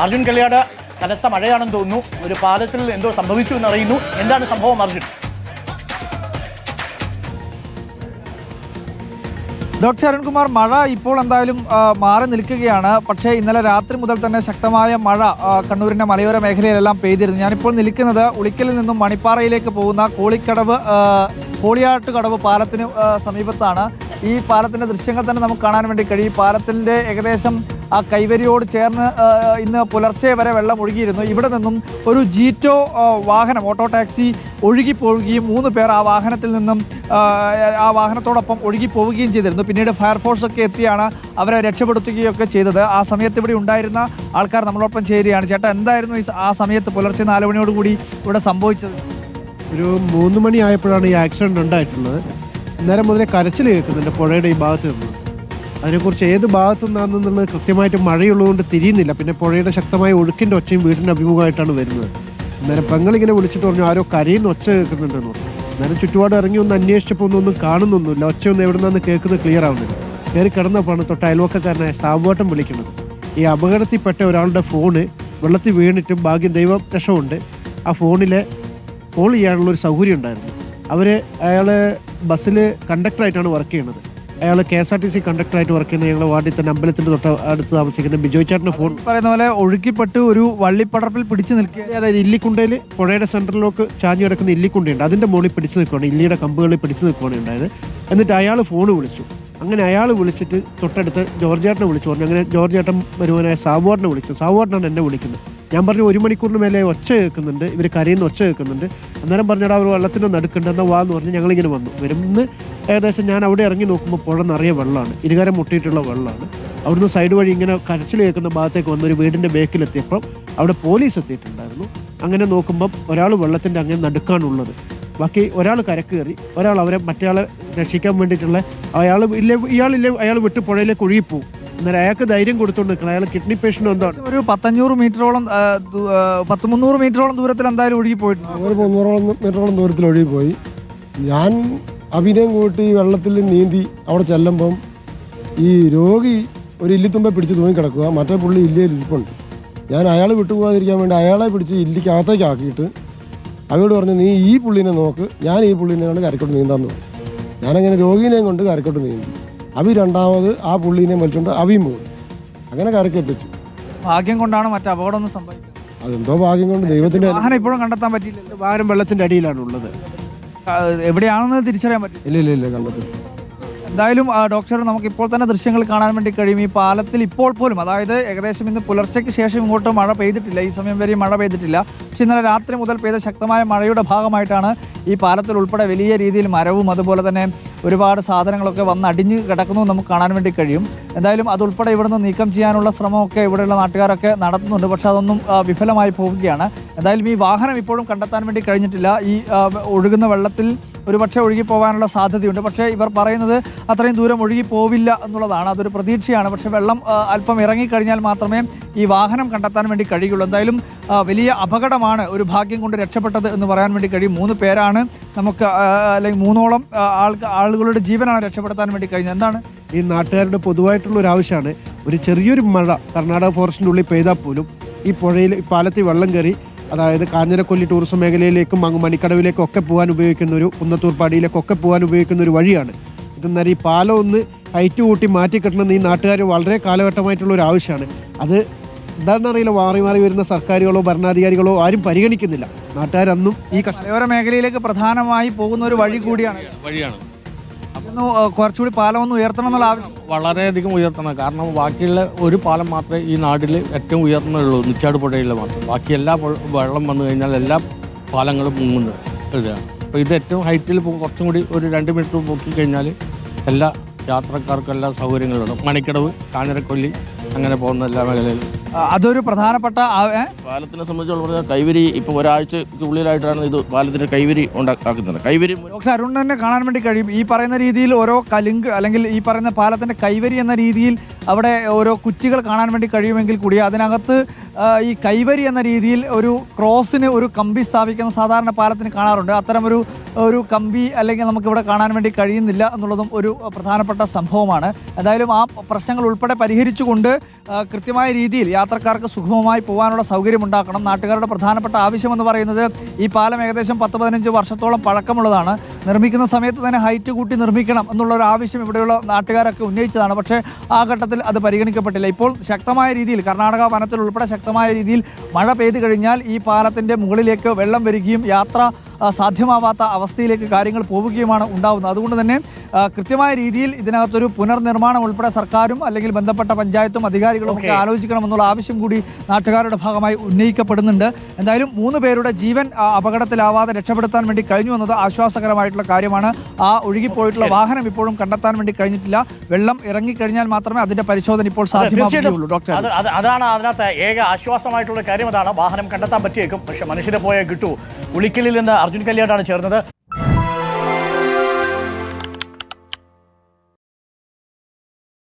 അർജുൻ കല്യാട്, കനത്ത മഴയാണെന്ന് തോന്നുന്നു. ഒരു പാലത്തിൽ എന്തോ സംഭവിച്ചു എന്നറിയുന്നു. എന്താണ് സംഭവം അർജുൻ? ഡോക്ടർ അരുൺകുമാർ, മഴ ഇപ്പോൾ എന്തായാലും മാറി നിൽക്കുകയാണ്. പക്ഷേ ഇന്നലെ രാത്രി മുതൽ തന്നെ ശക്തമായ മഴ കണ്ണൂരിൻ്റെ മലയോര മേഖലയിലെല്ലാം പെയ്തിരുന്നു. ഞാനിപ്പോൾ നിൽക്കുന്നത് ഉളിക്കലിൽ നിന്നും മണിപ്പാറയിലേക്ക് പോകുന്ന കോളിയാട്ടുകടവ് പാലത്തിന് സമീപത്താണ്. ഈ പാലത്തിൻ്റെ ദൃശ്യങ്ങൾ തന്നെ നമുക്ക് കാണാൻ വേണ്ടി കഴിയും. പാലത്തിൻ്റെ ഏകദേശം ആ കൈവരിയോട് ചേർന്ന് ഇന്ന് പുലർച്ചെ വരെ വെള്ളം ഒഴുകിയിരുന്നു. ഇവിടെ നിന്നും ഒരു ജീറ്റോ വാഹനം, ഓട്ടോ ടാക്സി ഒഴുകിപ്പോവുകയും 3 പേർ ആ വാഹനത്തിൽ നിന്നും ആ വാഹനത്തോടൊപ്പം ഒഴുകിപ്പോവുകയും ചെയ്തിരുന്നു. പിന്നീട് ഫയർഫോഴ്സ് ഒക്കെ എത്തിയാണ് അവരെ രക്ഷപ്പെടുത്തുകയൊക്കെ ചെയ്തത്. ആ സമയത്ത് ഇവിടെ ഉണ്ടായിരുന്ന ആൾക്കാർ നമ്മളോടൊപ്പം ചേരുകയാണ്. ചേട്ടാ, എന്തായിരുന്നു ആ സമയത്ത് പുലർച്ചെ 4 മണിയോടുകൂടി ഇവിടെ സംഭവിച്ചത്? ഒരു 3 മണി ആയപ്പോഴാണ് ഈ ആക്സിഡന്റ് ഉണ്ടായിട്ടുള്ളത്. നേരം മുതലേ കരച്ചിൽ കേൾക്കുന്നുണ്ട് പുഴയുടെ ഈ ഭാഗത്ത് നിന്ന്. അതിനെക്കുറിച്ച് ഏത് ഭാഗത്തു നിന്നാണെന്നുള്ളത് കൃത്യമായിട്ട് മഴയുള്ളതുകൊണ്ട് തിരിയുന്നില്ല. പിന്നെ പുഴയുടെ ശക്തമായ ഒഴുക്കിൻ്റെ ഒച്ചയും വീടിൻ്റെ അഭിമുഖമായിട്ടാണ് വരുന്നത്. അന്നേരം പെങ്ങളിങ്ങനെ വിളിച്ചിട്ട് പറഞ്ഞു ആരോ കരയുന്ന ഒച്ച കേൾക്കുന്നുണ്ടെന്ന് പറഞ്ഞു. അന്നേരം ചുറ്റുപാട് ഇറങ്ങി ഒന്ന് അന്വേഷിച്ചപ്പോൾ ഒന്നും കാണുന്നൊന്നുമില്ല. ഒച്ചയൊന്നും എവിടെ നിന്നാണ് കേൾക്കുന്നത് ക്ലിയർ ആവുന്നില്ല. കയറി കിടന്നപ്പോഴാണ് തൊട്ട് അയൽവക്കക്കാരനായ സാബുവേട്ടൻ വിളിക്കുന്നത്. ഈ അപകടത്തിൽപ്പെട്ട ഒരാളുടെ ഫോണ് വെള്ളത്തിൽ വീണിട്ടും ഭാഗ്യം ദൈവം രക്ഷമുണ്ട്. ആ ഫോണിലെ കോൾ ചെയ്യാനുള്ളൊരു സൗകര്യം ഉണ്ടായിരുന്നു. അയാൾ ബസ്സിൽ കണ്ടക്ടറായിട്ടാണ് വർക്ക് ചെയ്യുന്നത്. അയാൾ KSRTC കണ്ടക്ടറായിട്ട് വർക്ക് ചെയ്യുന്ന ഞങ്ങളുടെ വാർഡിൽ തന്നെ അമ്പലത്തിൻ്റെ തൊട്ട് അടുത്ത് താമസിക്കുന്ന ബിജോയ് ചേട്ടൻ്റെ ഫോൺ പറയുന്ന പോലെ ഒഴുക്കിപ്പെട്ട് ഒരു വള്ളിപ്പടർപ്പിൽ പിടിച്ചു നിൽക്കുക. അതായത് ഇല്ലിക്കുണ്ടയിൽ പുഴയുടെ സെൻറ്ററിലേക്ക് ചാഞ്ഞു കിടക്കുന്ന ഇല്ലിക്കുണ്ടയുണ്ട്. അതിൻ്റെ മുകളിൽ പിടിച്ചു നിൽക്കുകയാണ്, ഇല്ലിയുടെ കമ്പുകളിൽ പിടിച്ചു നിൽക്കുകയാണ് ഉണ്ടായത്. എന്നിട്ട് അയാൾ ഫോൺ വിളിച്ചു. അങ്ങനെ അയാൾ വിളിച്ചിട്ട് തൊട്ടടുത്ത് ജോർജേട്ടനെ വിളിച്ചു പറഞ്ഞു. അങ്ങനെ ജോർജേട്ടൻ വരുവാനായ സാബുവേട്ടനെ വിളിച്ചു. സാബുവേട്ടനാണ് എന്നെ വിളിക്കുന്നത്. ഞാൻ പറഞ്ഞു 1 മണിക്കൂറിന് മേലെ ഒച്ച കേൾക്കുന്നുണ്ട്, ഇവർ കരയുന്ന ഒച്ച കേൾക്കുന്നുണ്ട്. അന്നേരം പറഞ്ഞാൽ അവർ വെള്ളത്തിനൊന്നും അടുക്കുന്നുണ്ടെന്നാൽ വാ എന്ന് പറഞ്ഞ് ഞങ്ങളിങ്ങനെ വന്നു. വരുന്ന ഏകദേശം ഞാൻ അവിടെ ഇറങ്ങി നോക്കുമ്പോൾ പുഴ നിറയെ വെള്ളമാണ്, ഇരുകരം മുട്ടിയിട്ടുള്ള വെള്ളമാണ്. അവിടുന്ന് സൈഡ് വഴി ഇങ്ങനെ കരച്ചിൽ കേൾക്കുന്ന ഭാഗത്തേക്ക് വന്നൊരു വീടിൻ്റെ ബേക്കിലെത്തിയപ്പം അവിടെ പോലീസ് എത്തിയിട്ടുണ്ടായിരുന്നു. അങ്ങനെ നോക്കുമ്പം ഒരാൾ വെള്ളത്തിൻ്റെ അങ്ങനെ നടുക്കാനുള്ളത്. ബാക്കി ഒരാൾ കരക്ക് കയറി, ഒരാൾ മറ്റേയാളെ രക്ഷിക്കാൻ വേണ്ടിയിട്ടുള്ള ഇയാൾ വിട്ട് പുഴയിലേക്ക് ഒഴുകിപ്പോവും. അന്നേരം അയാൾക്ക് ധൈര്യം കൊടുത്തോണ്ട് നിൽക്കണം. അയാൾ കിഡ്നി പേഷ്യൻ്റ് എന്താണ് ഒരു 500 മീറ്ററോളം 300 മീറ്ററോളം ദൂരത്തിൽ എന്തായാലും ഒഴുകി പോയിട്ടുണ്ട്. ഒരു 300 മീറ്ററോളം ദൂരത്തിൽ ഒഴുകിപ്പോയി. ഞാൻ അഭിനയം കൂട്ടി വെള്ളത്തിൽ നീന്തി അവിടെ ചെല്ലുമ്പം ഈ രോഗി ഒരു ഇല്ലിത്തുമ്പെ പിടിച്ച് തൂങ്ങിക്കിടക്കുക, മറ്റേ പുള്ളി ഇല്ലയിൽ ഇരിപ്പുണ്ട്. ഞാൻ അയാൾ വിട്ടുപോകാതിരിക്കാൻ വേണ്ടി അയാളെ പിടിച്ച് ഇല്ലിക്കകത്തേക്ക് ആക്കിയിട്ട് അവരോട് പറഞ്ഞു നീ ഈ പുള്ളിനെ നോക്ക്, ഞാൻ ഈ പുള്ളിനെ കൊണ്ട് കരക്കോട്ട് നീന്താന്ന് പറഞ്ഞു. ഞാനങ്ങനെ രോഗീനെയും കൊണ്ട് കരക്കോട്ട് നീന്തി. രണ്ടാമത് ആ പുള്ളീനെയും വലിച്ചുകൊണ്ട് അവിയും പോകും. അങ്ങനെ കരക്കെത്തിച്ചു. ഭാഗ്യം കൊണ്ടാണ് മറ്റു അപകടമൊന്നും സംഭവിച്ചത്. അതെന്തോ ഭാഗ്യം കൊണ്ട് ദൈവത്തിന്റെ. വാഹനം ഇപ്പോഴും കണ്ടെത്താൻ പറ്റിയില്ല. വാഹനം വെള്ളത്തിന്റെ അടിയിലാണ് ഉള്ളത്. എവിടെയാണെന്ന് തിരിച്ചറിയാൻ പറ്റില്ല. ഇല്ല കണ്ടെത്തില്ല. എന്തായാലും ഡോക്ടർ, നമുക്ക് ഇപ്പോൾ തന്നെ ദൃശ്യങ്ങൾ കാണാൻ വേണ്ടി കഴിയും. ഈ പാലത്തിൽ ഇപ്പോൾ പോലും, അതായത് ഏകദേശം ഇന്ന് പുലർച്ചയ്ക്ക് ശേഷം ഇങ്ങോട്ട് മഴ പെയ്തിട്ടില്ല. ഈ സമയം വരെ മഴ പെയ്തിട്ടില്ല. പക്ഷേ ഇന്നലെ രാത്രി മുതൽ പെയ്ത ശക്തമായ മഴയുടെ ഭാഗമായിട്ടാണ് ഈ പാലത്തിൽ ഉൾപ്പെടെ വലിയ രീതിയിൽ മരവും അതുപോലെ തന്നെ ഒരുപാട് സാധനങ്ങളൊക്കെ വന്ന് അടിഞ്ഞ് കിടക്കുന്നു നമുക്ക് കാണാൻ വേണ്ടി കഴിയും. എന്തായാലും അതുൾപ്പെടെ ഇവിടുന്ന് നീക്കം ചെയ്യാനുള്ള ശ്രമമൊക്കെ ഇവിടെയുള്ള നാട്ടുകാരൊക്കെ നടത്തുന്നുണ്ട്. പക്ഷേ അതൊന്നും വിഫലമായി പോവുകയാണ്. എന്തായാലും ഈ വാഹനം ഇപ്പോഴും കണ്ടെത്താൻ വേണ്ടി കഴിഞ്ഞിട്ടില്ല. ഈ ഒഴുകുന്ന വെള്ളത്തിൽ ഒരുപക്ഷെ ഒഴുകി പോകാനുള്ള സാധ്യതയുണ്ട്. പക്ഷേ ഇവർ പറയുന്നത് അത്രയും ദൂരം ഒഴുകി പോവില്ല എന്നുള്ളതാണ്. അതൊരു പ്രതീക്ഷയാണ്. പക്ഷേ വെള്ളം അല്പം ഇറങ്ങിക്കഴിഞ്ഞാൽ മാത്രമേ ഈ വാഹനം കണ്ടെത്താൻ വേണ്ടി കഴിയുള്ളൂ. എന്തായാലും വലിയ അപകടമാണ് ഒരു ഭാഗ്യം കൊണ്ട് രക്ഷപ്പെട്ടത് എന്ന് പറയാൻ വേണ്ടി കഴിയും. 3 പേരാണ് നമുക്ക്, അല്ലെങ്കിൽ 3ഓളം ആളുകളുടെ ജീവനാണ് രക്ഷപ്പെടുത്താൻ വേണ്ടി കഴിഞ്ഞത്. എന്താണ് ഈ നാട്ടുകാരുടെ പൊതുവായിട്ടുള്ള ഒരു ആവശ്യമാണ്. ഒരു ചെറിയൊരു മഴ കർണാടക ഫോറസ്റ്റിൻ്റെ ഉള്ളിൽ പെയ്താൽ പോലും ഈ പുഴയിൽ പാലത്തിൽ വെള്ളം കയറി, അതായത് കാഞ്ഞിരക്കൊല്ലി ടൂറിസം മേഖലയിലേക്കും അങ്ങ് മണിക്കടവിലേക്കും ഒക്കെ പോകാൻ ഉപയോഗിക്കുന്ന ഒരു കുന്നത്തൂർപ്പാടിയിലേക്കൊക്കെ പോകാൻ ഉപയോഗിക്കുന്ന ഒരു വഴിയാണ്. ഇതെന്നാൽ ഈ പാലം ഒന്ന് ഹൈറ്റ് കൂട്ടി മാറ്റിക്കെട്ടണമെന്ന് ഈ നാട്ടുകാർ വളരെ കാലഘട്ടമായിട്ടുള്ള ഒരു ആവശ്യമാണ്. അത് എന്താണെന്നറിയില്ല, മാറി മാറി വരുന്ന സർക്കാരുകളോ ഭരണാധികാരികളോ ആരും പരിഗണിക്കുന്നില്ല. നാട്ടുകാരന്നും ഈ മലയോര മേഖലയിലേക്ക് പ്രധാനമായി പോകുന്ന ഒരു വഴിയാണ്. കുറച്ചുകൂടി പാലം ഒന്ന് ഉയർത്തണം എന്നുള്ള ആവശ്യം വളരെയധികം ഉയർത്തണം. കാരണം ബാക്കിയുള്ള ഒരു പാലം മാത്രമേ ഈ നാട്ടിൽ ഏറ്റവും ഉയർന്നുള്ളൂ, നിച്ചാട് പുഴയിൽ മാത്രം. ബാക്കി എല്ലാ വെള്ളം വന്നു കഴിഞ്ഞാൽ എല്ലാ പാലങ്ങളും മുങ്ങുന്നുണ്ട്. അപ്പോൾ ഇത് ഏറ്റവും ഹൈറ്റിൽ കുറച്ചും കൂടി ഒരു 2 മീറ്റർ പൊക്കി കഴിഞ്ഞാൽ എല്ലാ യാത്രക്കാർക്കും എല്ലാ സൗകര്യങ്ങളുണ്ട്. മണിക്കടവ്, കാഞ്ഞിരക്കൊല്ലി അങ്ങനെ പോകുന്ന എല്ലാ മേഖലയിലും അതൊരു പ്രധാനപ്പെട്ട പാലത്തിനെ സംബന്ധിച്ചുള്ള കൈവരി ഇപ്പോൾ ഒരാഴ്ചക്കുള്ളിലായിട്ടാണ് ഇത് പാലത്തിന്റെ കൈവരി ഉണ്ടാക്കുന്നത്. കൈവരി ഡോക്ടർ അരുൺ തന്നെ കാണാൻ വേണ്ടി കഴിയും. ഈ പറയുന്ന രീതിയിൽ ഓരോ കലുങ്ക് അല്ലെങ്കിൽ ഈ പറയുന്ന പാലത്തിന്റെ കൈവരി എന്ന രീതിയിൽ അവിടെ ഓരോ കുറ്റികൾ കാണാൻ വേണ്ടി കഴിയുമെങ്കിൽ കൂടി അതിനകത്ത് ഈ കൈവരി എന്ന രീതിയിൽ ഒരു ക്രോസിന് ഒരു കമ്പി സ്ഥാപിക്കുന്ന സാധാരണ പാലത്തിന് കാണാറുണ്ട്. അത്തരം ഒരു കമ്പി അല്ലെങ്കിൽ നമുക്കിവിടെ കാണാൻ വേണ്ടി കഴിയുന്നില്ല എന്നുള്ളതും ഒരു പ്രധാനപ്പെട്ട സംഭവമാണ്. എന്തായാലും ആ പ്രശ്നങ്ങൾ ഉൾപ്പെടെ പരിഹരിച്ചുകൊണ്ട് കൃത്യമായ രീതിയിൽ യാത്രക്കാർക്ക് സുഗമമായി പോകാനുള്ള സൗകര്യം ഉണ്ടാക്കണം. നാട്ടുകാരുടെ പ്രധാനപ്പെട്ട ആവശ്യമെന്ന് പറയുന്നത് ഈ പാലം ഏകദേശം 10-15 വർഷത്തോളം പഴക്കമുള്ളതാണ്. നിർമ്മിക്കുന്ന സമയത്ത് തന്നെ ഹൈറ്റ് കൂട്ടി നിർമ്മിക്കണം എന്നുള്ളൊരു ആവശ്യം ഇവിടെയുള്ള നാട്ടുകാരൊക്കെ ഉന്നയിച്ചതാണ്. പക്ഷേ ആ ഘട്ടത്തിൽ അത് പരിഗണിക്കപ്പെട്ടില്ല. ഇപ്പോൾ ശക്തമായ രീതിയിൽ കർണാടക വനത്തിൽ ഉൾപ്പെടെ ശക്തമായ രീതിയിൽ മഴ പെയ്തു കഴിഞ്ഞാൽ ഈ പാലത്തിൻ്റെ മുകളിലേക്ക് വെള്ളം വരികയും യാത്ര സാധ്യമാവാത്ത അവസ്ഥയിലേക്ക് കാര്യങ്ങൾ പോവുകയുമാണ് ഉണ്ടാവുന്നത്. അതുകൊണ്ട് തന്നെ കൃത്യമായ രീതിയിൽ ഇതിനകത്തൊരു പുനർനിർമ്മാണം ഉൾപ്പെടെ സർക്കാരും അല്ലെങ്കിൽ ബന്ധപ്പെട്ട പഞ്ചായത്തും അധികാരികളും ഒക്കെ ആലോചിക്കണമെന്നുള്ള ആവശ്യം കൂടി നാട്ടുകാരുടെ ഭാഗമായി ഉന്നയിക്കപ്പെടുന്നുണ്ട്. എന്തായാലും 3 പേരുടെ ജീവൻ അപകടത്തിലാവാതെ രക്ഷപ്പെടുത്താൻ വേണ്ടി കഴിഞ്ഞു എന്നത് ആശ്വാസകരമായിട്ടുള്ള കാര്യമാണ്. ആ ഒഴുകിപ്പോയിട്ടുള്ള വാഹനം ഇപ്പോഴും കണ്ടെത്താൻ വേണ്ടി കഴിഞ്ഞിട്ടില്ല. വെള്ളം ഇറങ്ങിക്കഴിഞ്ഞാൽ മാത്രമേ അതിന്റെ പരിശോധന ഇപ്പോൾ സാധ്യമാവുകയുള്ളൂ. ഡോക്ടർ, അതാണ് അതിനകത്ത് ഏക ആശ്വാസമായിട്ടുള്ള കാര്യം. അതാണ് വാഹനം കണ്ടെത്താൻ പറ്റിയേക്കും, പക്ഷെ മനുഷ്യരെ പോയാൽ കിട്ടൂ. ഉളിക്കലിൽ നിന്ന് അർജുൻ കല്യാടാണ് ചേർന്നത്.